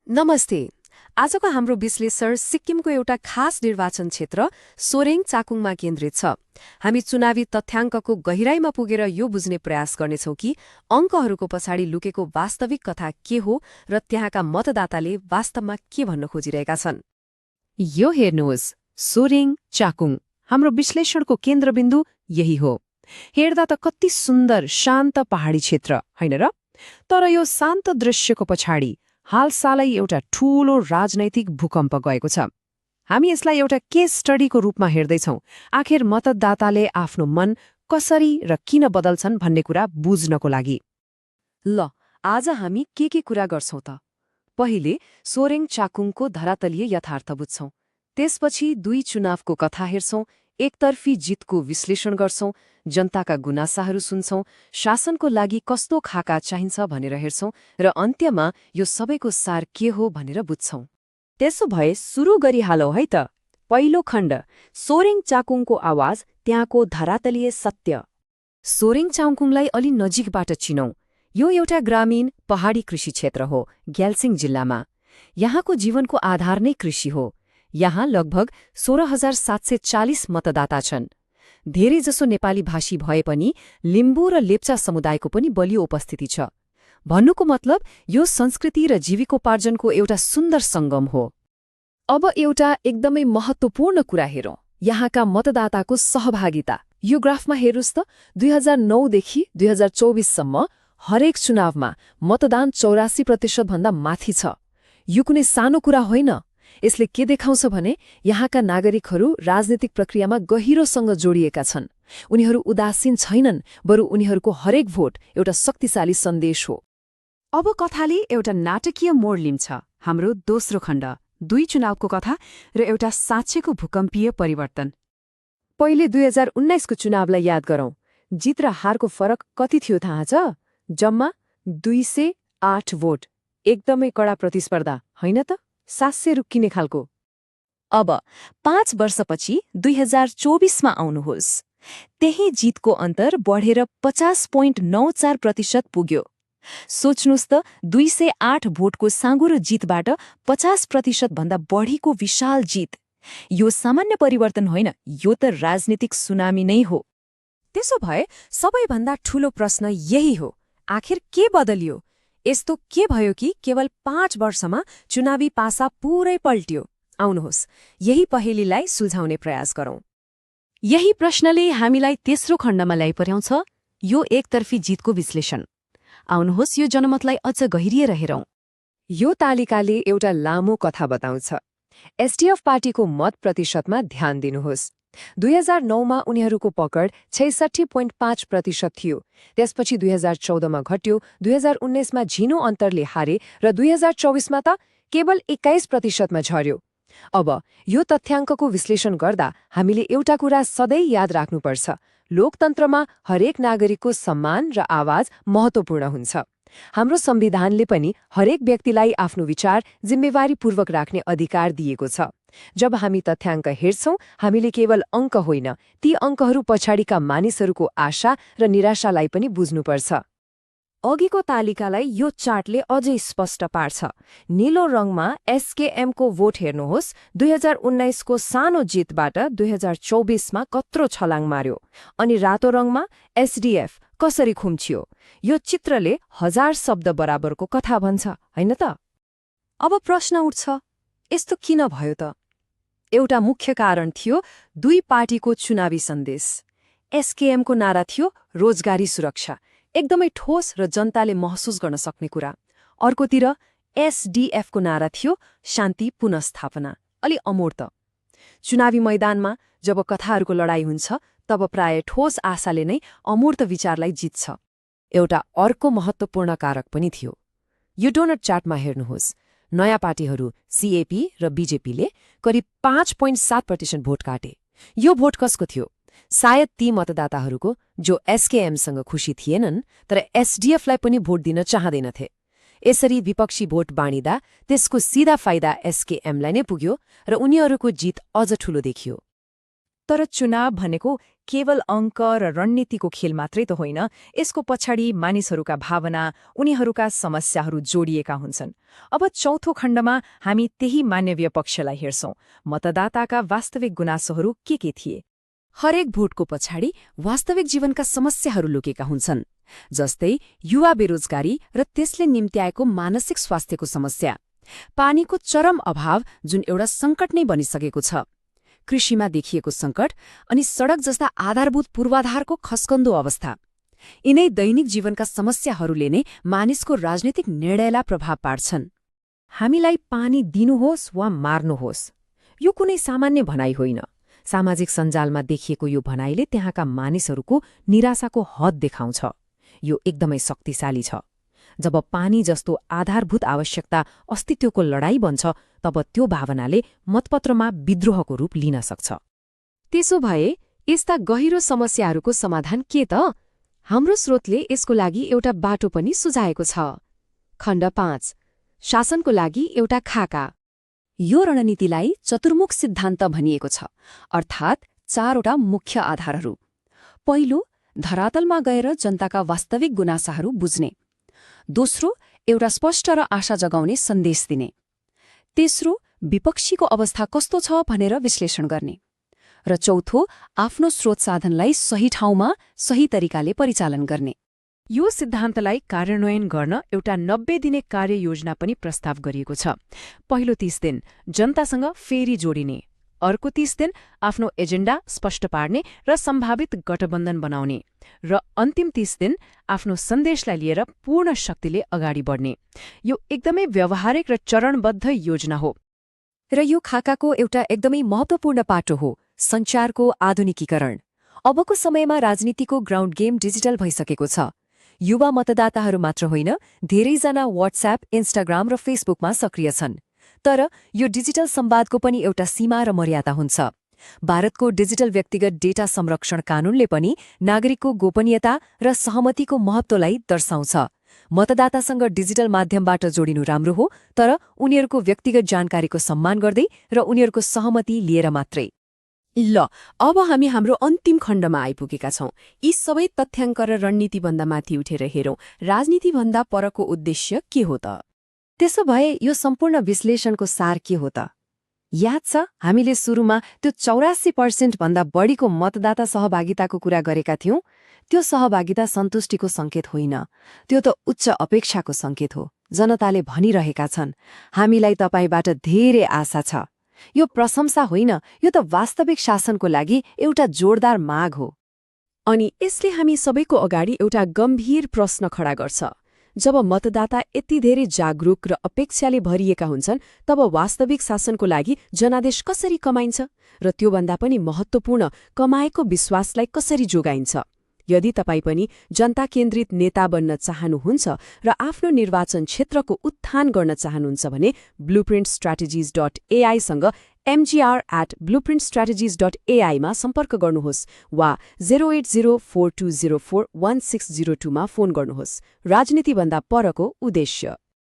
नमस्ते। आजको हाम्रो विश्लेषण सिक्किमको एउटा खास निर्वाचन क्षेत्र सोरेङ चाकुङमा केन्द्रित छ। हामी चुनावी तथ्याङ्कको गहिराईमा पुगेर यो बुझ्ने प्रयास गर्नेछौँ कि अङ्कहरूको पछाडि लुकेको वास्तविक कथा के हो र त्यहाँका मतदाताले वास्तवमा के भन्न खोजिरहेका छन्। यो हेर्नुहोस्, सोरेङ चाकुङ हाम्रो विश्लेषणको केन्द्रबिन्दु यही हो। हेर्दा त कति सुन्दर शान्त पहाडी क्षेत्र होइन र? तर यो शान्त दृश्यको पछाडि हालसालै एउटा ठूलो राजनैतिक भूकम्प गएको छ। हामी यसलाई एउटा केस स्टडीको रूपमा हेर्दैछौँ। आखिर मतदाताले आफ्नो मन कसरी र किन बदल्छन् भन्ने कुरा बुझ्नको लागि। ल, आज हामी के कुरा गर्छौँ त? पहिले सोरेङ चाकुङको धरातलीय यथार्थ बुझ्छौँ। त्यसपछि दुई चुनावको कथा हेर्छौँ, एकतर्फी जितको विश्लेषण गर्छौँ, जनताका गुनासाहरू सुन्छौँ, शासनको लागि कस्तो खाका चाहिन्छ भनेर हेर्छौँ र अन्त्यमा यो सबैको सार के हो भनेर बुझ्छौँ। त्यसो भए सुरु गरिहालौँ है त। पहिलो खण्ड, सोरेङ चाकुङको आवाज, त्यहाँको धरातलीय सत्य। सोरेङ चाकुङलाई अलि नजिकबाट चिनौँ। यो एउटा ग्रामीण पहाडी कृषि क्षेत्र हो, ग्याल्सिङ जिल्लामा। यहाँको जीवनको आधार नै कृषि हो। यहाँ लगभग 16,740 मतदाता छन्। धेरैजसो नेपाली भाषी भए पनि लिम्बू र लेप्चा समुदायको पनि बलियो उपस्थिति छ। भन्नुको मतलब यो संस्कृति र जीविकोपार्जनको एउटा सुन्दर सङ्गम हो। अब एउटा एकदमै महत्त्वपूर्ण कुरा हेरौँ, यहाँका मतदाताको सहभागिता। यो ग्राफमा हेर्नुहोस् त, 2009 देखि 2024सम्म हरेक चुनावमा मतदान 84% भन्दा माथि छ। यो कुनै सानो कुरा होइन। यसले के देखाउँछ भने यहाँका नागरिकहरू राजनीतिक प्रक्रियामा गहिरोसँग जोडिएका छन्। उनीहरू उदासीन छैनन्, बरु उनीहरूको हरेक भोट एउटा शक्तिशाली सन्देश हो। अब कथाले एउटा नाटकीय मोड लिन्छ। हाम्रो दोस्रो खण्ड, दुई चुनावको कथा र एउटा साँच्चैको भूकम्पीय परिवर्तन। पहिले 2019को चुनावलाई याद गरौँ। जित र हारको फरक कति थियो थाहा छ? जम्मा 208 भोट। एकदमै कडा प्रतिस्पर्धा होइन त? 700 रुक्किने खालको। अब 5 वर्षपछि 2024मा आउनुहोस्। त्यही जितको अन्तर बढेर 50.94% पुग्यो। सोच्नुहोस् त, 208 भोटको साँगुरो जितबाट 50% भन्दा बढीको विशाल जित। यो सामान्य परिवर्तन होइन, यो त राजनीतिक सुनामी नै हो। त्यसो भए सबैभन्दा ठूलो प्रश्न यही हो, आखिर के बदलियो? यस्तो के भयो कि केवल 5 वर्षमा चुनावी पासा पूरै पल्ट्यो? आउनुहोस्, यही पहेलीलाई सुल्झाउने प्रयास गरौँ। यही प्रश्नले हामीलाई तेस्रो खण्डमा ल्याइ पर्याउँछ, यो एकतर्फी जितको विश्लेषण। आउनुहोस्, यो जनमतलाई अझ गहिरिएर हेरौँ। यो तालिकाले एउटा लामो कथा बताउँछ। एसडीएफ पार्टीको मत प्रतिशतमा ध्यान दिनुहोस्। 2009मा उनीहरूको पकड 66.5% थियो। त्यसपछि 2014मा घट्यो, 2019मा झिनो अन्तरले हारे र 2024मा त केवल 21%मा झर्यो। अब यो तथ्याङ्कको विश्लेषण गर्दा हामीले एउटा कुरा सधैँ याद राख्नुपर्छ, लोकतन्त्रमा हरेक नागरिकको सम्मान र आवाज महत्त्वपूर्ण हुन्छ। हाम्रो संविधानले पनि हरेक व्यक्तिलाई आफ्नो विचार जिम्मेवारीपूर्वक राख्ने अधिकार दिएको छ। जब हामी तथ्याङ्क हेर्छौँ, हामीले केवल अङ्क होइन, ती अङ्कहरू पछाडिका मानिसहरूको आशा र निराशालाई पनि बुझ्नुपर्छ। अघिको तालिकालाई यो चार्टले अझै स्पष्ट पार्छ। नीलो रङमा एसकेएमको भोट हेर्नुहोस्, 2019को सानो जितबाट 2024मा कत्रो छलाङ मार्यो। अनि रातो रङमा एसडीएफ कसरी खुम्चियो। यो चित्रले 1000 शब्द बराबरको कथा भन्छ, होइन त? अब प्रश्न उठ्छ, यस्तो किन भयो त? एउटा मुख्य कारण थियो दुई पार्टीको चुनावी सन्देश। एसकेएमको नारा थियो रोजगारी सुरक्षा, एकदमै ठोस र जनताले महसुस गर्न सक्ने कुरा। अर्कोतिर एसडीएफको नारा थियो शान्ति पुनस्थापना, अलि अमूर्त। चुनावी मैदानमा जब कथाहरूको लडाईँ हुन्छ, तब प्राय ठोस आशाले नै अमूर्त विचारलाई जित्छ। एउटा अर्को महत्त्वपूर्ण कारक पनि थियो। यो डोनट चार्टमा हेर्नुहोस्, नयाँ पार्टीहरू सीएपी र बीजेपीले करिब 5.7% भोट काटे। यो भोट कसको थियो? सायद ती मतदाताहरूको जो एसकेएमसँग खुसी थिएनन् तर एसडीएफलाई पनि भोट दिन चाहँदैनथे। यसरी विपक्षी भोट बाँडिदा त्यसको सिधा फाइदा एसकेएमलाई नै पुग्यो र उनीहरूको जित अझ ठूलो देखियो। तर चुनाव भनेको केवल अङ्क र रणनीतिको खेल मात्रै त होइन, यसको पछाडि मानिसहरूका भावना, उनीहरूका समस्याहरू जोडिएका हुन्छन्। अब चौथो खण्डमा हामी त्यही मानवीय पक्षलाई हेर्छौं। मतदाताका वास्तविक गुनासोहरू के थिए? हरेक भोटको पछाडि वास्तविक जीवनका समस्याहरू लुकेका हुन्छन्, जस्तै युवा बेरोजगारी र त्यसले निम्त्याएको मानसिक स्वास्थ्यको समस्या, पानीको चरम अभाव जुन एउटा सङ्कट नै बनिसकेको छ, कृषिमा देखिएको सङ्कट अनि सडक जस्ता आधारभूत पूर्वाधारको खस्कन्दो अवस्था। यिनै दैनिक जीवनका समस्याहरूले नै मानिसको राजनीतिक निर्णयलाई प्रभाव पार्छन्। हामीलाई पानी दिनुहोस् वा मार्नुहोस्, यो कुनै सामान्य भनाइ होइन। सामाजिक सञ्जालमा देखिएको यो भनाइले त्यहाँका मानिसहरूको निराशाको हद देखाउँछ। यो एकदमै शक्तिशाली छ। जब पानी जस्तो आधारभूत आवश्यकता अस्तित्वको लडाईँ बन्छ, तब त्यो भावनाले मतपत्रमा विद्रोहको रूप लिन सक्छ। त्यसो भए यस्ता गहिरो समस्याहरूको समाधान के त? हाम्रो स्रोतले यसको लागि एउटा बाटो पनि सुझाएको छ। खण्ड 5, शासनको लागि एउटा खाका। यो रणनीतिलाई चतुर्मुख सिद्धान्त भनिएको छ, अर्थात् 4वटा मुख्य आधारहरू। पहिलो, धरातलमा गएर जनताका वास्तविक गुनासाहरू बुझ्ने। दोस्रो, एउटा स्पष्ट र आशा जगाउने सन्देश दिने। तेस्रो, विपक्षीको अवस्था कस्तो छ भनेर विश्लेषण गर्ने। र चौथो, आफ्नो स्रोत साधनलाई सही ठाउँमा सही तरिकाले परिचालन गर्ने। यो सिद्धान्तलाई कार्यान्वयन गर्न एउटा 90 दिने कार्ययोजना पनि प्रस्ताव गरिएको छ। पहिलो 30 दिन जनतासँग फेरि जोडिने, अर्को 30 दिन आफ्नो एजेन्डा स्पष्ट पार्ने र सम्भावित गठबन्धन बनाउने, र अन्तिम 30 दिन आफ्नो सन्देशलाई लिएर पूर्ण शक्तिले अगाडि बढ्ने। यो एकदमै व्यावहारिक र चरणबद्ध योजना हो। र यो खाकाको एउटा एकदमै महत्त्वपूर्ण पाटो हो सञ्चारको आधुनिकीकरण। अबको समयमा राजनीतिको ग्राउन्ड गेम डिजिटल भइसकेको छ। युवा मतदाताहरू मात्र होइन, धेरैजना व्हाट्सएप, इन्स्टाग्राम र फेसबुकमा सक्रिय छन्। तर यो डिजिटल संवादको पनि एउटा सीमा र मर्यादा हुन्छ। भारतको डिजिटल व्यक्तिगत डेटा संरक्षण कानूनले पनि नागरिकको गोपनीयता र सहमतिको महत्त्वलाई दर्शाउँछ। मतदातासँग डिजिटल माध्यमबाट जोडिनु राम्रो हो, तर उनीहरूको व्यक्तिगत जानकारीको सम्मान गर्दै र उनीहरूको सहमति लिएर मात्रै। ल, अब हामी हाम्रो अन्तिम खण्डमा आइपुगेका छौं। यी सबै तथ्याङ्क र रणनीतिभन्दा माथि उठेर हेरौं, राजनीतिभन्दा परको उद्देश्य के हो त? त्यसो भए यो सम्पूर्ण विश्लेषणको सार के हो त? याद छ हामीले सुरुमा त्यो 84% भन्दा बढीको मतदाता सहभागिताको कुरा गरेका थियौं? त्यो सहभागिता सन्तुष्टिको संकेत होइन, त्यो त उच्च अपेक्षाको संकेत हो। जनताले भनिरहेका छन्, हामीलाई तपाईबाट धेरै आशा छ। यो प्रशंसा होइन, यो त वास्तविक शासनको लागि एउटा जोरदार माग हो। अनि यसले हामी सबैको अगाडि एउटा गम्भीर प्रश्न खडा गर्छ। जब मतदाता यति धेरै जागरूक र अपेक्षाले भरिएका हुन्छन्, तब वास्तविक शासनको लागि जनादेश कसरी कमाइन्छ? र त्योभन्दा पनि महत्त्वपूर्ण, कमाएको विश्वासलाई कसरी जोगाइन्छ? यदि तपाईँ पनि जनता केन्द्रित नेता बन्न चाहनुहुन्छ र आफ्नो निर्वाचन क्षेत्रको उत्थान गर्न चाहनुहुन्छ भने blueprintstrategies.ai सँग mgr@blueprintstrategies.ai मा सम्पर्क गर्नुहोस् वा 08042041602 मा फोन गर्नुहोस्। राजनीतिभन्दा परको उद्देश्य।